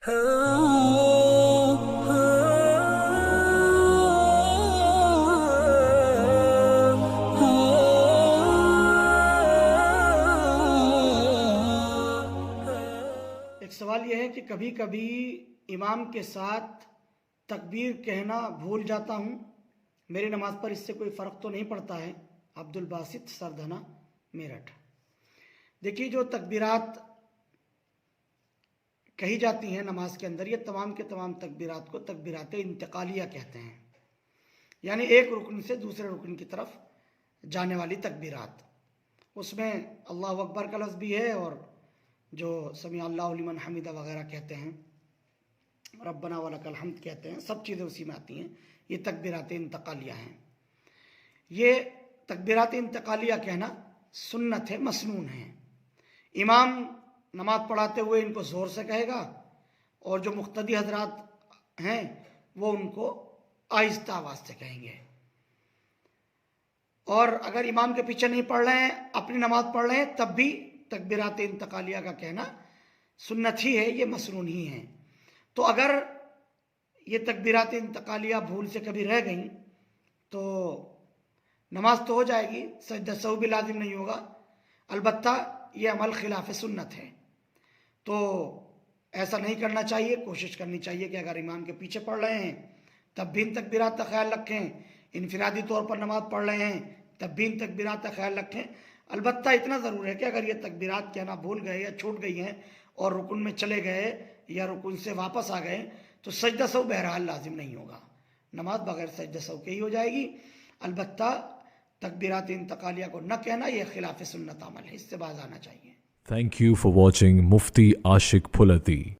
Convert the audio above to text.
एक सवाल यह है कि कभी कभी इमाम के साथ तकबीर कहना भूल जाता हूँ। मेरी नमाज पर इससे कोई फ़र्क तो नहीं पड़ता है। अब्दुल बासित सरधना, मेरठ। देखिए, जो तकबीरात कही जाती हैं नमाज के अंदर, ये तमाम के तमाम तकबीरात को तकबीरात इंतकालिया कहते हैं, यानी एक रुकन से दूसरे रुकन की तरफ जाने वाली तकबीरात। उसमें अल्लाहु अकबर का लफ्ज़ भी है और जो समी अल्लाहु लिमन हमीदा वगैरह कहते हैं, रब्बना वलकल हम्द कहते हैं, सब चीज़ें उसी में आती हैं। ये तकबीरात इंतकालिया हैं। ये तकबीरात इंतकालिया कहना सुन्नत है, मसनून है। इमाम नमाज पढ़ाते हुए इनको ज़ोर से कहेगा और जो मुक्तदी हजरात हैं वो उनको आहिस्ता आवाज़ से कहेंगे। और अगर इमाम के पीछे नहीं पढ़ रहे हैं, अपनी नमाज पढ़ रहे हैं, तब भी तकबीरात इंतकालिया का कहना सुन्नत ही है, ये मसनून ही है। तो अगर ये तकबीरात इंतकालिया भूल से कभी रह गई तो नमाज तो हो जाएगी, सजदा सहू भी लाजिम नहीं होगा, अलबत्ता ये अमल खिलाफ सुन्नत है। तो ऐसा नहीं करना चाहिए। कोशिश करनी चाहिए कि अगर इमाम के पीछे पढ़ रहे हैं तब भी इन तकबीरात का ख्याल रखें, इनफिरादी तौर पर नमाज पढ़ रहे हैं तब भी इन तकबीरात का ख्याल रखें। अलबत्ता इतना ज़रूर है कि अगर ये तकबीरात कहना भूल गए या छूट गई हैं और रुकुन में चले गए या रुकुन से वापस आ गए तो सजदा सहू बहरहाल लाजिम नहीं होगा, नमाज बगैर सजदा सहू के ही हो जाएगी। अलबत्ता तकबीरात इंतकालिया को न कहना यह खिलाफ सुन्नत अमल है, इससे बाज आना चाहिए। Thank you for watching Mufti Ashik Phulati.